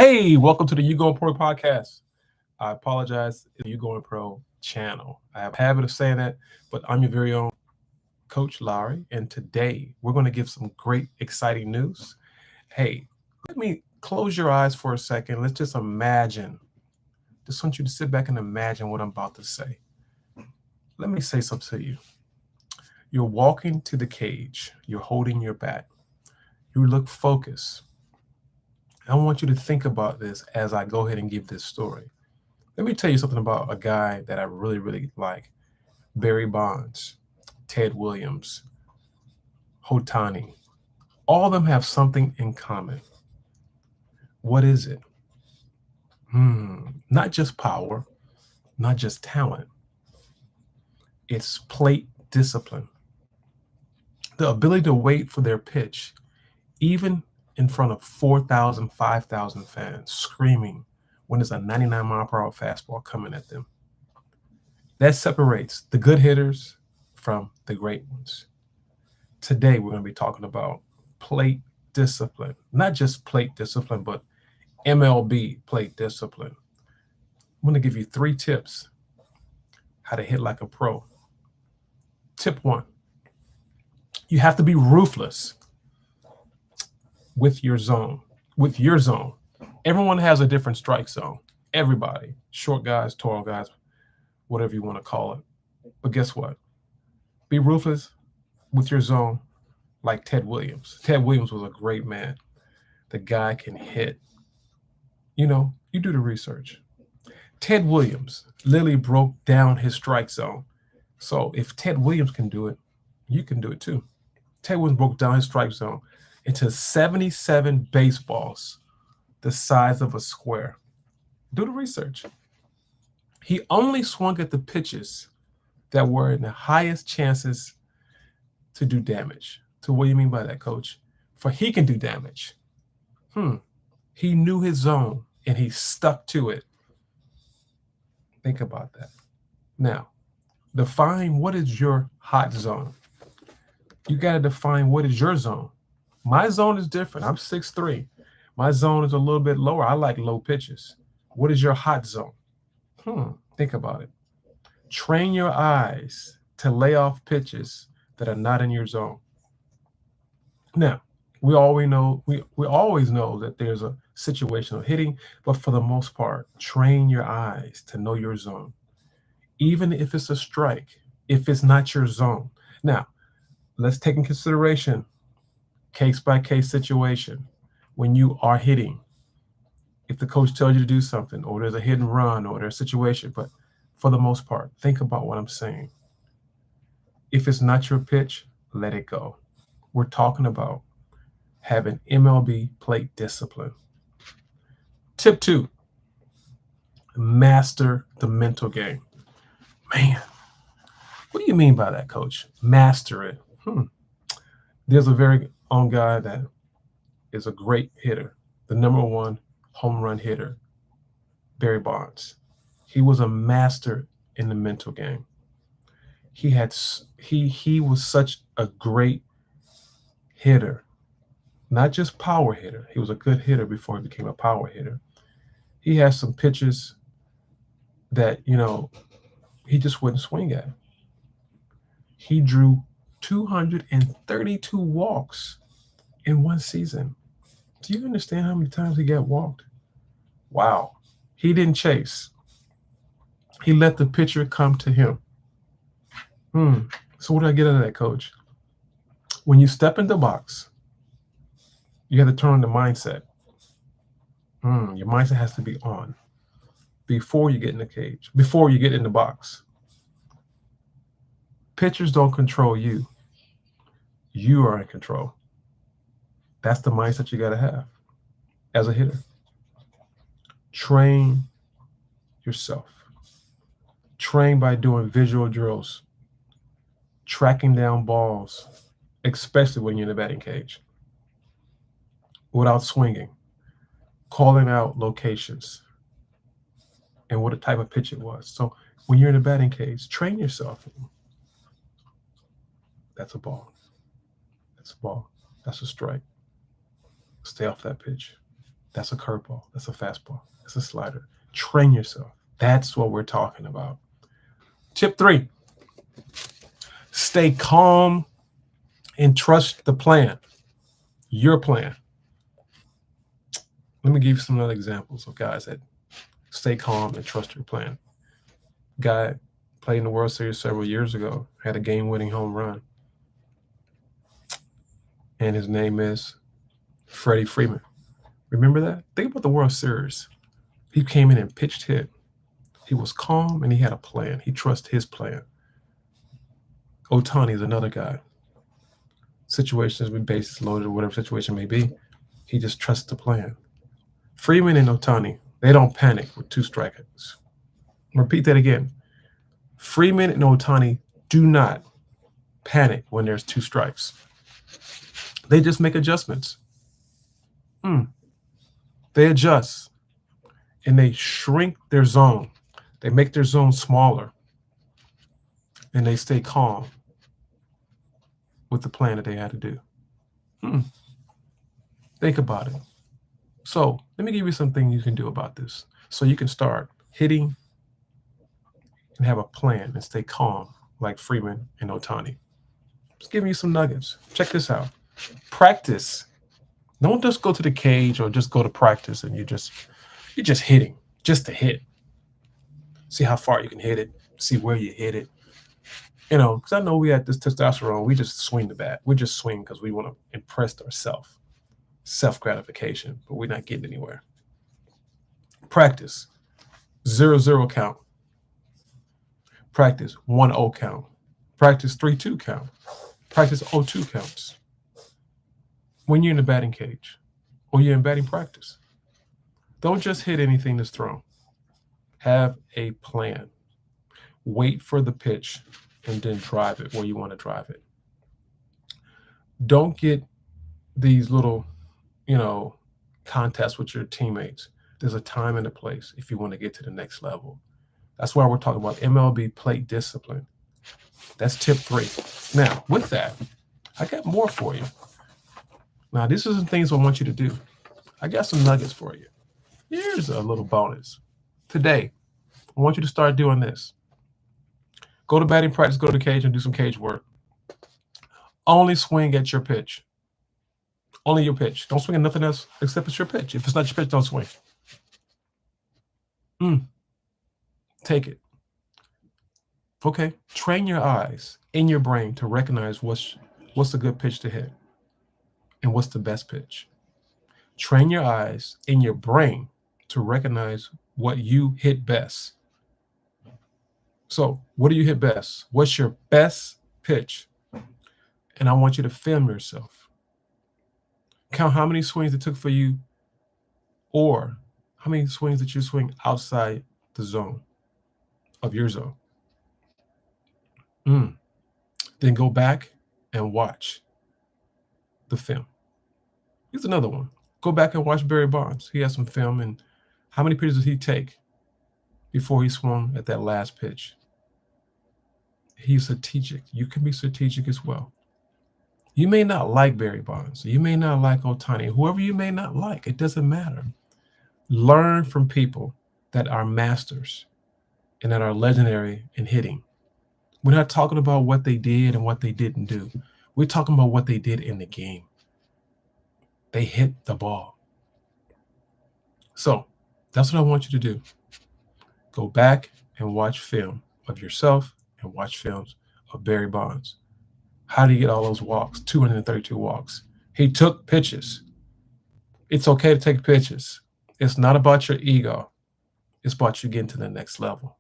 Hey, welcome to the YouGoin'Pro podcast. I apologize, it's the YouGoin'Pro channel. I have a habit of saying that, but I'm your very own Coach Lowry, and today we're going to give some great, exciting news. Hey, let me close your eyes for a second. Let's just imagine. Just want you to sit back and imagine what I'm about to say. Let me say something to you. You're walking to the cage. You're holding your bat. You look focused. I want you to think about this as I go ahead and give this story. Let me tell you something about a guy that I really, really like. Barry Bonds, Ted Williams, Hotani. All of them have something in common. What is it? Not just power, not just talent. It's plate discipline. The ability to wait for their pitch, even in front of 4,000, 5,000 fans screaming when there's a 99-mile-per-hour fastball coming at them. That separates the good hitters from the great ones. Today, we're going to be talking about plate discipline. Not just plate discipline, but MLB plate discipline. I'm going to give you 3 tips how to hit like a pro. Tip 1, you have to be ruthless with your zone. Everyone has a different strike zone. Everybody, short guys, tall guys, whatever you want to call it. But guess what? Be ruthless with your zone like Ted Williams. Ted Williams was a great man. The guy can hit. You do the research. Ted Williams literally broke down his strike zone. So if Ted Williams can do it, you can do it too. Ted Williams broke down his strike zone into 77 baseballs the size of a square. Do the research. He only swung at the pitches that were in the highest chances to do damage. So what do you mean by that, coach? For he can do damage. He knew his zone and he stuck to it. Think about that. Now, define what is your hot zone. You got to define what is your zone. My zone is different. I'm 6'3". My zone is a little bit lower. I like low pitches. What is your hot zone? Think about it. Train your eyes to lay off pitches that are not in your zone. Now, we always know that there's a situational hitting, but for the most part, train your eyes to know your zone. Even if it's a strike, if it's not your zone. Now, let's take in consideration case-by-case situation when you are hitting. If the coach tells you to do something, or there's a hit and run, or there's a situation, but for the most part, think about what I'm saying. If it's not your pitch, let it go. We're talking about having MLB plate discipline. Tip 2, master the mental game. Man, what do you mean by that, coach? Master it. There's a very own guy that is a great hitter, the #1 home run hitter, Barry Bonds. He was a master in the mental game. He was such a great hitter, not just power hitter. He was a good hitter before he became a power hitter. He has some pitches that, he just wouldn't swing at. He drew 232 walks in one season. Do you understand how many times he got walked? Wow. He didn't chase. He let the pitcher come to him. So what do I get out of that, coach? When you step in the box, you have to turn on the mindset. Your mindset has to be on before you get in the cage, before you get in the box. Pitchers don't control you. You are in control. That's the mindset you got to have as a hitter. Train yourself. Train by doing visual drills, tracking down balls, especially when you're in the batting cage, without swinging, calling out locations, and what type of pitch it was. So when you're in the batting cage, train yourself. That's a ball. That's a strike. Stay off that pitch. That's a curveball. That's a fastball. That's a slider. Train yourself. That's what we're talking about. Tip 3, stay calm and trust the plan, your plan. Let me give you some other examples of guys that stay calm and trust your plan. Guy played in the World Series several years ago, had a game-winning home run. And his name is Freddie Freeman. Remember that? Think about the World Series. He came in and pitched hit. He was calm and he had a plan. He trusted his plan. Ohtani is another guy. Situations with bases loaded or whatever situation may be, he just trusts the plan. Freeman and Ohtani, they don't panic with 2 strikeouts. Repeat that again. Freeman and Ohtani do not panic when there's 2 strikes. They just make adjustments. They adjust and they shrink their zone. They make their zone smaller and they stay calm with the plan that they had to do. Think about it. So let me give you something you can do about this. So you can start hitting and have a plan and stay calm like Freeman and Ohtani. Just giving you some nuggets. Check this out. Practice. Don't just go to the cage or just go to practice and you're just hitting just to hit. See how far you can hit it. See where you hit it. You know, because I know we had this testosterone. We just swing the bat. We just swing because we want to impress ourselves. Self-gratification, but we're not getting anywhere. Practice 0-0 count. Practice 1-0 count. Practice 3-2 count. Practice 0-2 counts. When you're in the batting cage or you're in batting practice, don't just hit anything that's thrown. Have a plan. Wait for the pitch and then drive it where you want to drive it. Don't get these little, contests with your teammates. There's a time and a place if you want to get to the next level. That's why we're talking about MLB plate discipline. That's tip 3. Now, with that, I got more for you. Now, these are some things I want you to do. I got some nuggets for you. Here's a little bonus. Today, I want you to start doing this. Go to batting practice, go to the cage, and do some cage work. Only swing at your pitch. Only your pitch. Don't swing at nothing else except it's your pitch. If it's not your pitch, don't swing. Take it. Okay. Train your eyes in your brain to recognize what's a good pitch to hit and what's the best pitch. Train your eyes in your brain to recognize what you hit best. So what do you hit best? What's your best pitch? And I want you to film yourself. Count how many swings it took for you or how many swings that you swing outside the zone of your zone. Then go back and watch the film. Here's another one. Go back and watch Barry Bonds. He has some film, and how many pitches did he take before he swung at that last pitch? He's strategic. You can be strategic as well. You may not like Barry Bonds. You may not like Ohtani. Whoever you may not like, it doesn't matter. Learn from people that are masters and that are legendary in hitting. We're not talking about what they did and what they didn't do. We're talking about what they did in the game. They hit the ball. So that's what I want you to do. Go back and watch film of yourself and watch films of Barry Bonds. How did he get all those walks? 232 walks. He took pitches. It's okay to take pitches. It's not about your ego. It's about you getting to the next level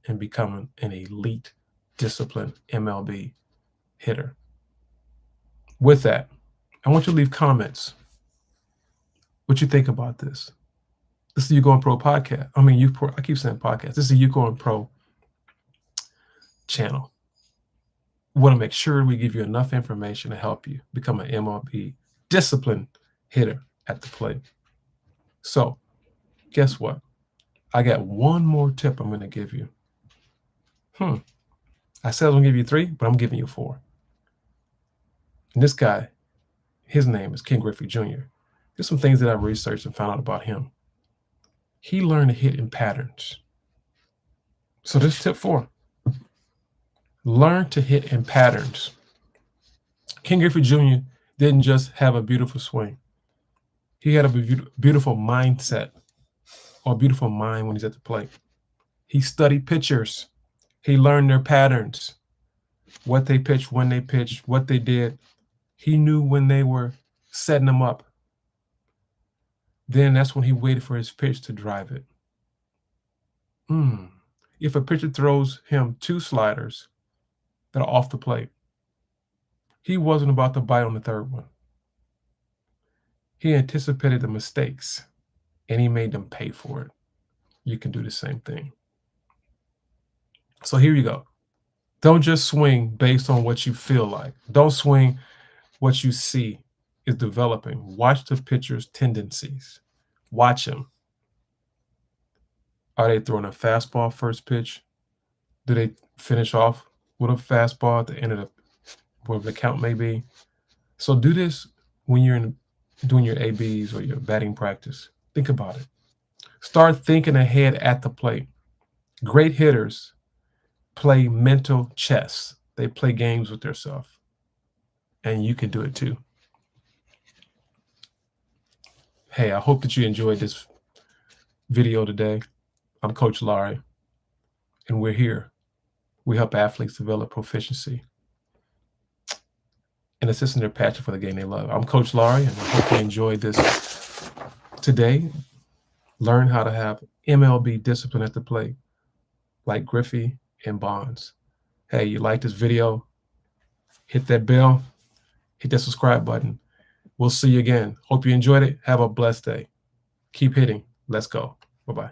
and becoming an elite, disciplined MLB hitter. With that, I want you to leave comments. What you think about this? This is the YouGoin'Pro podcast. I keep saying podcast. This is the YouGoin'Pro channel. We want to make sure we give you enough information to help you become an MLB disciplined hitter at the plate. So, guess what? I got one more tip I'm going to give you. I said I was going to give you 3, but I'm giving you 4. And this guy, his name is Ken Griffey Jr. Here's some things that I researched and found out about him. He learned to hit in patterns. So this is tip 4. Learn to hit in patterns. Ken Griffey Jr. didn't just have a beautiful swing. He had a beautiful mindset, or a beautiful mind when he's at the plate. He studied pitchers. He learned their patterns, what they pitched, when they pitched, what they did. He knew when they were setting them up. Then that's when he waited for his pitch to drive it. If a pitcher throws him 2 sliders that are off the plate, he wasn't about to bite on the 3rd one. He anticipated the mistakes, and he made them pay for it. You can do the same thing. So here you go. Don't just swing based on what you feel like. Don't swing what you see is developing. Watch the pitcher's tendencies. Watch him. Are they throwing a fastball first pitch? Do they finish off with a fastball at the end of the whatever the count may be? So do this when you're doing your ABs or your batting practice. Think about it. Start thinking ahead at the plate. Great hitters play mental chess. They play games with themselves. And you can do it too. Hey, I hope that you enjoyed this video today. I'm Coach Larry, and we're here. We help athletes develop proficiency and assist in their passion for the game they love. I'm Coach Larry, and I hope you enjoyed this today. Learn how to have MLB discipline at the plate, like Griffey and Bonds. Hey, you like this video? Hit that bell, hit that subscribe button. We'll see you again. Hope you enjoyed it. Have a blessed day. Keep hitting. Let's go. Bye-bye.